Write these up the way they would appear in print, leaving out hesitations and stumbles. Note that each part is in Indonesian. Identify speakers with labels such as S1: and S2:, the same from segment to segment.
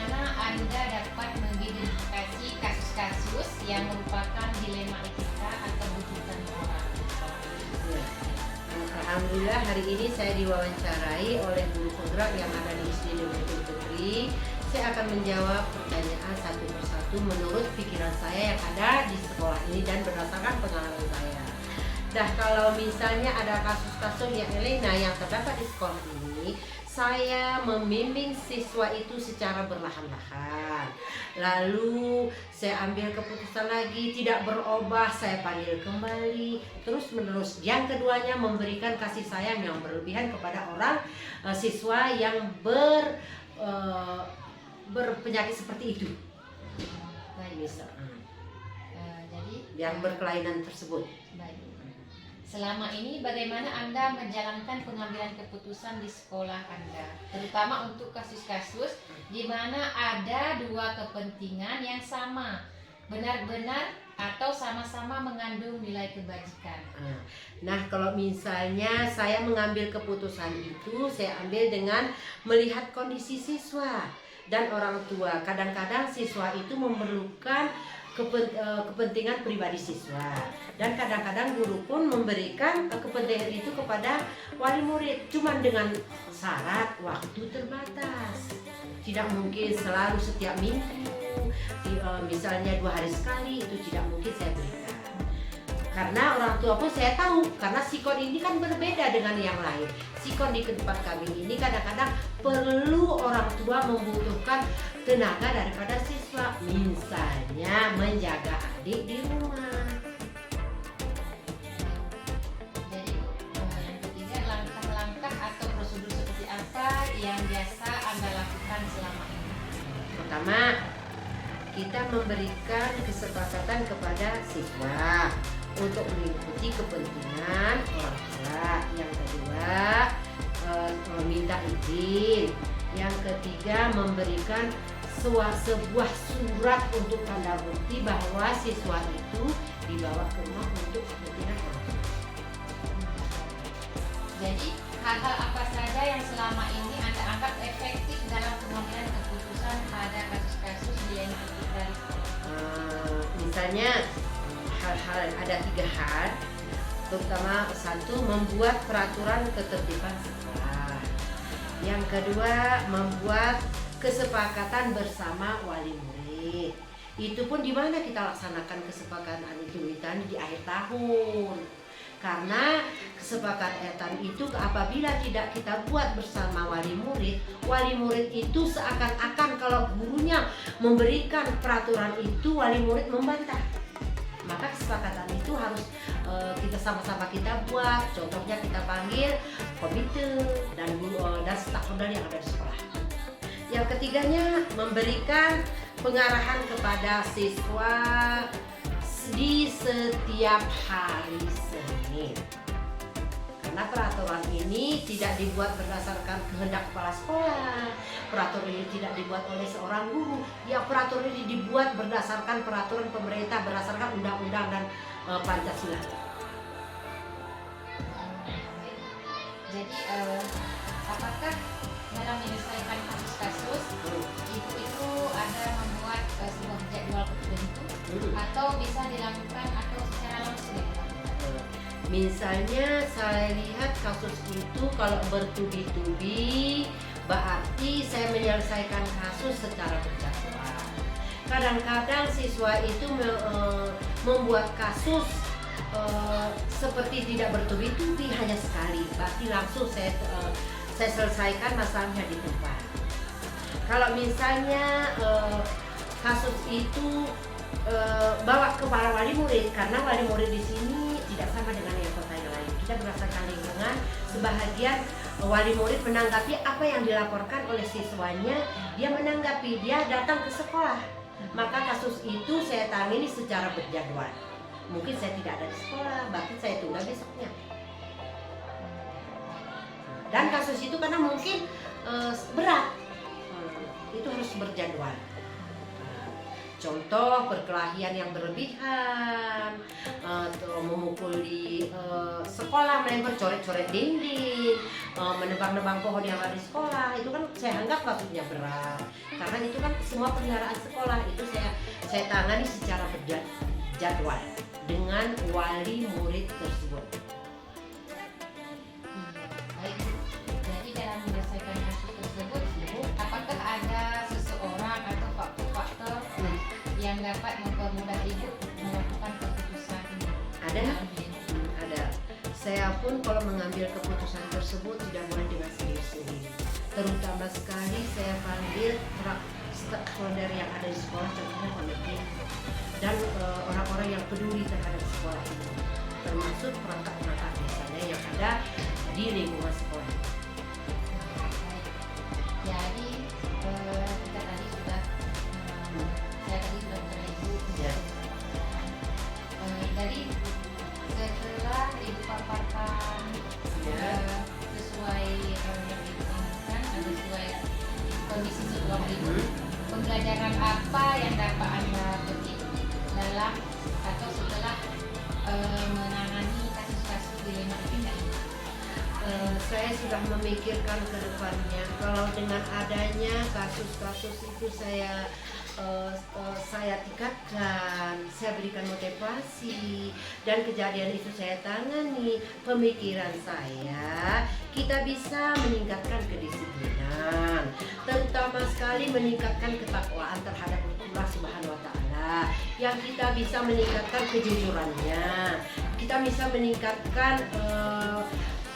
S1: bagaimana Anda dapat mengidentifikasi kasus-kasus yang merupakan dilema etika atau bujukan moral?
S2: Ya. Alhamdulillah hari ini saya diwawancarai oleh guru penggerak yang ada di SD Negeri Putri. Saya akan menjawab pertanyaan satu persatu menurut pikiran saya yang ada di sekolah ini dan berdasarkan pengalaman saya. Nah, kalau misalnya ada kasus-kasus yang Elena yang terdapat di sekolah ini, saya membimbing siswa itu secara berlahan-lahan. Lalu saya ambil keputusan lagi, tidak berubah, saya panggil kembali, terus menerus. Yang keduanya memberikan kasih sayang yang berlebihan kepada orang siswa yang berpenyakit seperti itu.
S1: Baik.
S2: Misalnya,
S1: Jadi
S2: yang berkelainan tersebut.
S1: baik. Selama ini bagaimana Anda menjalankan pengambilan keputusan di sekolah Anda, terutama untuk kasus-kasus di mana ada dua kepentingan yang sama, benar-benar atau sama-sama mengandung nilai kebajikan?
S2: Nah, kalau misalnya saya mengambil keputusan itu, saya ambil dengan melihat kondisi siswa dan orang tua. Kadang-kadang siswa itu memerlukan kepentingan pribadi siswa, dan kadang-kadang guru pun memberikan kepentingan itu kepada wali murid, cuman dengan syarat waktu terbatas. Tidak mungkin selalu setiap minggu, misalnya 2 hari sekali, itu tidak mungkin saya berikan. Karena orang tua pun saya tahu, karena sikon ini kan berbeda dengan yang lain. Sikon di tempat kami ini kadang-kadang perlu orang tua membutuhkan tenaga daripada siswa, misalnya menjaga adik di rumah.
S1: Jadi yang ketiga, langkah-langkah atau prosedur seperti apa yang biasa Anda lakukan selama ini?
S2: Pertama, kita memberikan kesepakatan kepada siswa untuk mengikuti kepentingan orang tua. Yang kedua, meminta izin. Yang ketiga, memberikan sebuah surat untuk tanda bukti bahwa siswa itu dibawa ke rumah untuk kepentingan orang tua.
S1: Jadi hal-hal apa saja yang selama ini Anda anggap efektif dalam pengambilan keputusan pada kasus-kasus dilema etika dari sekolah?
S2: Misalnya hal-hal, ada 3 hal. Terutama satu, membuat peraturan ketertiban sekolah. Yang kedua, membuat kesepakatan bersama wali murid. Itu pun di mana kita laksanakan kesepakatan itu, misalnya di akhir tahun. Karena kesepakatan itu apabila tidak kita buat bersama wali murid itu seakan-akan kalau gurunya memberikan peraturan itu, wali murid membantah. Maka kesepakatan itu harus kita sama-sama kita buat. Contohnya kita panggil komite dan guru dan stakeholder yang ada di sekolah. Yang ketiganya, memberikan pengarahan kepada siswa di setiap hari Senin. Karena peraturan ini tidak dibuat berdasarkan kehendak kepala sekolah. Peraturan ini tidak dibuat oleh seorang guru. Ya, peraturan ini dibuat berdasarkan peraturan pemerintah, berdasarkan undang-undang dan Pancasila.
S1: Jadi apakah dalam menyelesaikan kasus-kasus itu ada membuat sebuah jadwal tertentu atau bisa dilakukan atau secara langsung dilakukan?
S2: Misalnya saya lihat kasus itu kalau bertubi-tubi, berarti saya menyelesaikan kasus secara berjadwal. Kadang-kadang siswa itu membuat kasus seperti tidak bertubi-tubi, hanya sekali, berarti langsung saya selesaikan masalahnya di tempat. Kalau misalnya kasus itu bawa ke para wali murid, karena wali murid di sini tidak sama dengan yang kota yang lain. Kita berdasarkan lingkungan, sebahagian wali murid menanggapi apa yang dilaporkan oleh siswanya, dia menanggapi, dia datang ke sekolah. Maka kasus itu saya tangani secara berjadwal. Mungkin saya tidak ada di sekolah, bahkan saya tunda besoknya. Dan kasus itu karena mungkin berat, itu harus berjadwal. Contoh perkelahian yang berlebihan, atau memukul di sekolah, melempar coret-coret dinding, menebang-nebang pohon yang ada di sekolah, itu kan saya anggap kasusnya berat. Karena itu kan semua peliharaan sekolah, itu saya tangani secara berjadwal dengan wali murid tersebut.
S1: Baik, jadi dalam menyelesaikan kasus tersebut, apakah ada seseorang atau faktor-faktor yang dapat mempermudah ibu melakukan keputusan ini?
S2: Ada. Saya pun kalau mengambil keputusan tersebut tidak boleh dengan sendiri-sendiri. Terutama sekali saya panggil stakeholder yang ada di sekolah, contohnya pemimpin dan orang-orang yang peduli terhadap sekolah ini, termasuk perangkat-perangkat desanya yang ada di lingkungan sekolah.
S1: Baik. Jadi kita tadi sudah saya tadi sudah bicara ibu.
S2: Ya.
S1: Jadi setelah ibu paparkan
S2: Ya.
S1: sesuai yang ibu inginkan, sesuai kondisi sekolah ibu, pembelajaran apa yang dapat anda petik dalam atau setelah menangani kasus-kasus dilema ini?
S2: Saya sudah memikirkan ke depannya. Kalau dengan adanya kasus-kasus itu saya tingkatkan, saya berikan motivasi, dan kejadian itu saya tangani. Pemikiran saya, kita bisa meningkatkan kedisiplinan, terutama sekali meningkatkan ketakwaan terhadap Allah Subhanahu wa Ta'ala, yang kita bisa meningkatkan kejujurannya, kita bisa meningkatkan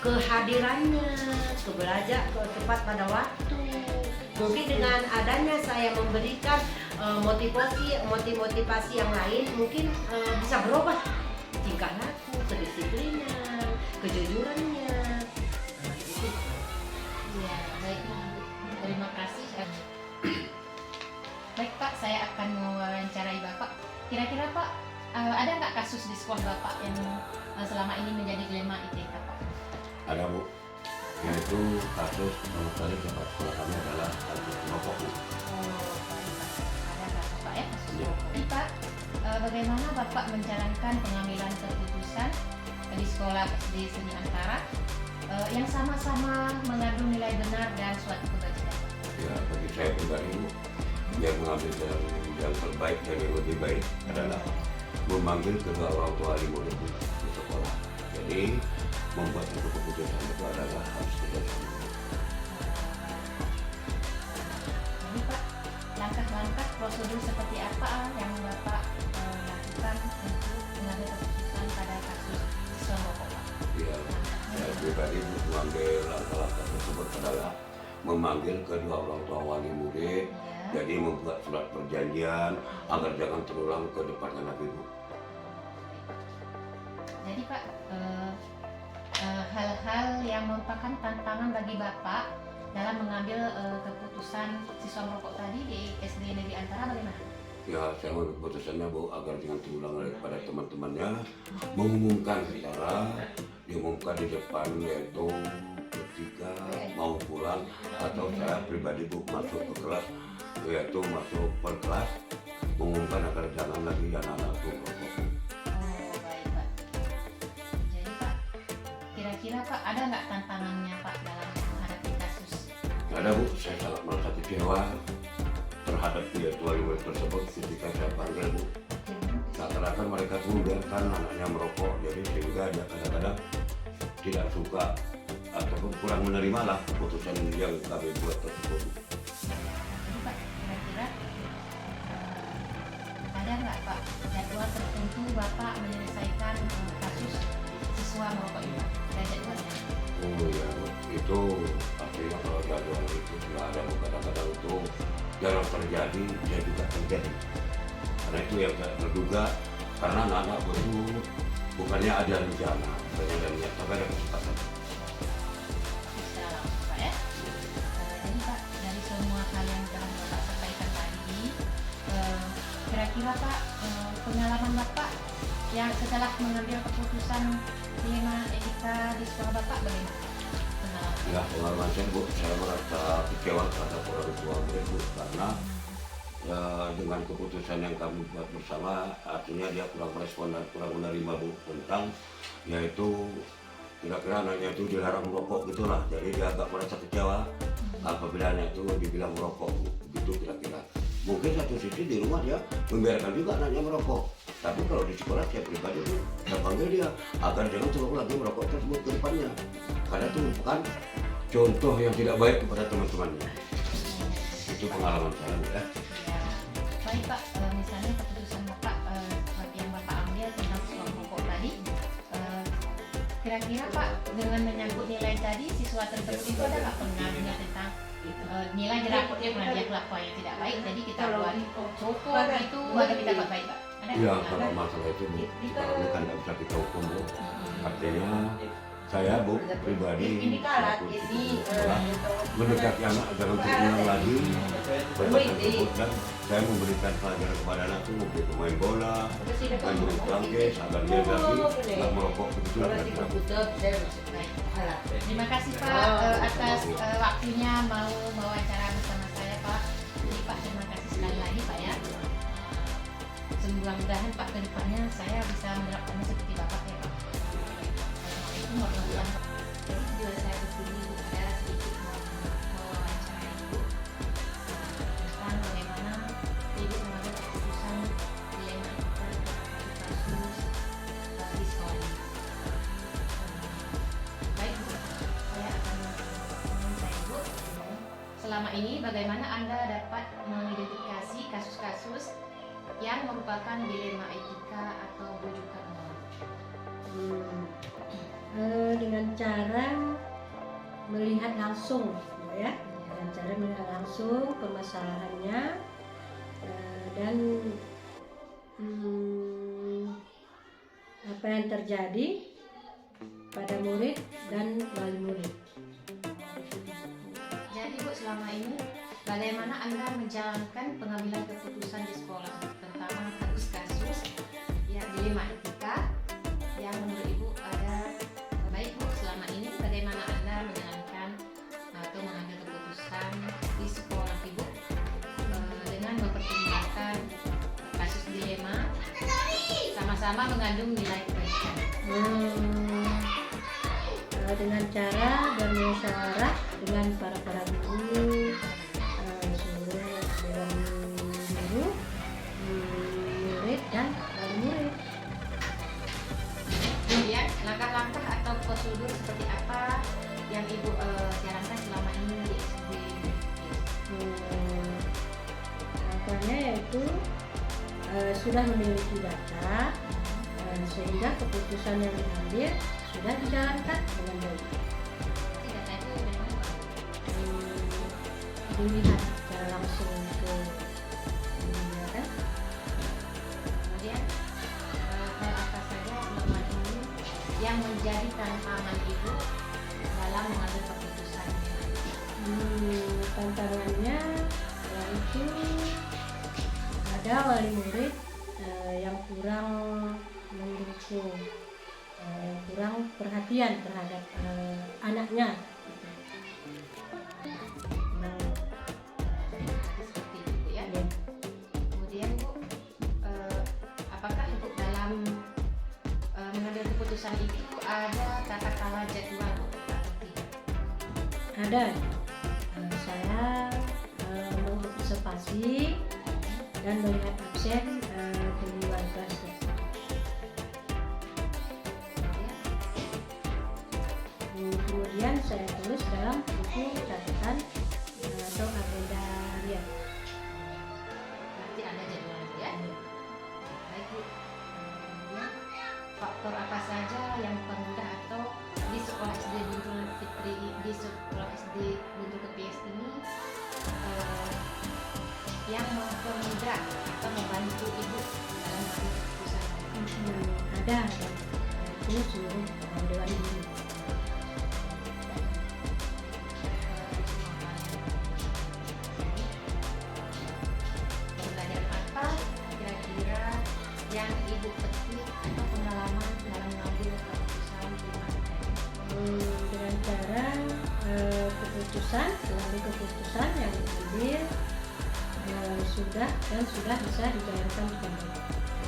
S2: kehadirannya, belajar tepat pada waktu. Mungkin dengan adanya saya memberikan motivasi yang lain, mungkin bisa berubah tingkah laku, kedisiplinan, kejujurannya. Itu.
S1: Ya, baik Bu. Terima kasih. Baik Pak, saya akan mewawancarai Bapak. Kira-kira Pak, ada nggak kasus di sekolah Bapak yang selama ini menjadi dilema ITK Pak?
S3: Ada Bu, yaitu kasus pertama kali tempat sekolah kami adalah kasus merokok Bu.
S1: Oh, baik Pak. Ada kasus Pak ya, kasus
S3: Iya.
S1: rokok. Jadi Pak, bagaimana Bapak menjalankan pengambilan keputusan di sekolah SD Seni Antara yang sama-sama mengandung nilai benar dan suatu kebajikan?
S3: Ya, bagi saya pribadi Bu, yang mengambil jalan yang terbaik dan yang lebih baik adalah memanggil kedua orang tua di murid di sekolah. Jadi membuat satu keputusan itu adalah harus kerjasama.
S1: Jadi Pak, langkah-langkah prosedur seperti apa yang Bapak lakukan untuk mengambil keputusan pada kasus siswa merokok Pak?
S3: Ya, saya pribadi Bu, mengambil langkah-langkah tersebut adalah memanggil kedua orang tua wali murid,
S1: Ya.
S3: jadi membuat surat perjanjian agar jangan terulang ke depannya lagi Bu.
S1: Jadi Pak, hal-hal yang merupakan tantangan bagi Bapak dalam mengambil keputusan siswa merokok tadi di SD Negeri Antara bagaimana?
S3: Ya, saya mengambil keputusannya Bu agar jangan terulang lagi pada teman-temannya, mengumumkan secara diumumkan di depan, yaitu ketika mau pulang atau saya pribadi Bu masuk ke kelas, yaitu masuk per kelas, mengumumkan agar jangan lagi anak-anak itu merokok.
S1: Oh baik Pak. Jadi Pak, kira-kira Pak ada nggak tantangannya Pak dalam menghadapi kasus?
S3: Ada Bu, saya sangat merasa kecewa terhadap wali murid tersebut ketika saya panggil Bu. Seakan-akan mereka tuh membiarkan anaknya merokok, jadi sehingga dia kadang-kadang tidak suka ataupun kurang menerima lah keputusan yang kami buat tersebut.
S1: Jadi Pak, kira-kira ada nggak Pak jadwal tertentu Bapak menyelesaikan kasus siswa merokok ini? Ada jadwalnya?
S3: Oh ya, itu artinya kalau jadwal itu sudah ada Bu, kadang-kadang itu jarang terjadi, dia juga terjadi. Karena itu yang saya terduga, karena anak-anak itu bukannya ada rencana, bukannya ada niat, tapi ada kesempatan.
S1: Bisa langsung Pak ya. Jadi Pak, dari semua hal yang telah Bapak sampaikan tadi, kira-kira Pak, pengalaman Bapak yang setelah mengambil keputusan dilema etika di sekolah Bapak bagaimana? Pengalaman.
S3: Ya, pengalaman saya Bu, saya merasa kecewa terhadap orang tua murid Bu, karena dengan keputusan yang kami buat bersama, artinya dia kurang merespon dan kurang menerima Bu tentang yaitu kira-kira anaknya itu dilarang merokok gitulah, jadi dia agak merasa kecewa apabila anaknya itu dibilang merokok Bu, gitu kira-kira. Mungkin satu sisi di rumah dia membiarkan juga anaknya merokok, tapi kalau di sekolah saya pribadi itu saya panggil dia agar jangan terus lagi merokok tersebut ke depannya, karena itu bukan contoh yang tidak baik kepada teman-temannya. Itu pengalaman saya Bu ya.
S1: Baik Pak, misalnya keputusan Bapak yang Bapak ambil tentang siswa merokok tadi, kira-kira Pak dengan menyangkut nilai tadi, siswa tertentu itu ada nggak pengaruhnya tentang nilai dirapotnya pernah dia kelakuan yang tidak baik, jadi kita buat hukum itu ada kita buat baik Pak? Ada
S3: Iya,
S1: nggak?
S3: kalau masalah itu Bu, kalau ini kan nggak bisa kita hukum Bu. Artinya saya Bu pribadi selaku institusi sekolah mendekati anak agar untuk ulang lagi perbuatan tersebut, dan saya memberikan pelajaran kepada anak itu untuk main bola, main bulu tangkis agar dia lagi nggak merokok begitu lah kira-kira.
S1: Baik. Terima kasih Pak atas waktunya mau wawancara bersama saya Pak. Jadi Pak terima kasih sekali lagi Pak ya. Mudah-mudahan Pak kedepannya saya bisa menerapkannya seperti Bapak ya Pak. Assalamualaikum warahmatullahi wabarakatuh. Jadi juga saya kesini ada sedikit mewawancarai Ibu tentang bagaimana Ibu mengambil keputusan dilema kita kasus di sekolah ini. Baik Bu, saya akan meminta Ibu selama ini bagaimana Anda dapat mengidentifikasi kasus-kasus yang merupakan dilema etika atau rujukan moral.
S4: Dengan cara melihat langsung, ya, dengan cara melihat langsung permasalahannya dan apa yang terjadi pada murid dan wali murid.
S1: Jadi Bu, selama ini bagaimana Anda menjalankan pengambilan keputusan di sekolah, terutama kasus-kasus yang dilema etika yang menurut Ibu ada baik Bu, selama ini bagaimana Anda menjalankan atau mengambil keputusan di sekolah Ibu dengan mempertimbangkan kasus dilema sama-sama mengandung nilai kebaikan.
S4: Dengan cara bermusyawarah dengan para guru, seluruh dewan guru, murid dan wali murid.
S1: Kemudian langkah-langkah atau prosedur seperti apa yang Ibu jalankan selama ini di SD?
S4: Langkahnya yaitu sudah memiliki data sehingga keputusan yang diambil sudah dijalankan dengan baik.
S1: Data itu dari mana Pak?
S4: Dilihat secara langsung ke dunia kan.
S1: Kemudian hal apa saja selama ini yang menjadi tantangan Ibu dalam mengambil keputusan?
S4: Tantangannya yaitu ada wali murid yang kurang mendukung, kurang perhatian terhadap anaknya.
S1: Seperti itu Bu, ya.
S4: Ya.
S1: Kemudian Bu, apakah Ibu dalam mengambil keputusan itu ada tata cara jadwal Bu, atau tidak?
S4: Ada. Saya mengobservasi dan melihat absen di luar kelas. Kemudian saya tulis dalam buku catatan atau agenda harian.
S1: Berarti ada jadwal Bu, ya. Baik Bu. Kemudian faktor apa saja yang mempermudah atau di sekolah SD Guntur Fitri, di sekolah SD Guntur Kepias ini yang mempermudah atau membantu Ibu dalam mengambil keputusan?
S4: Ada itu seluruh dewan guru.
S1: Pembelajaran apa kira-kira yang Ibu petik atau pengalaman dalam mengambil keputusan di masa ini?
S4: Dengan cara mengambil keputusan yang diambil sudah bisa dijalankan dengan baik.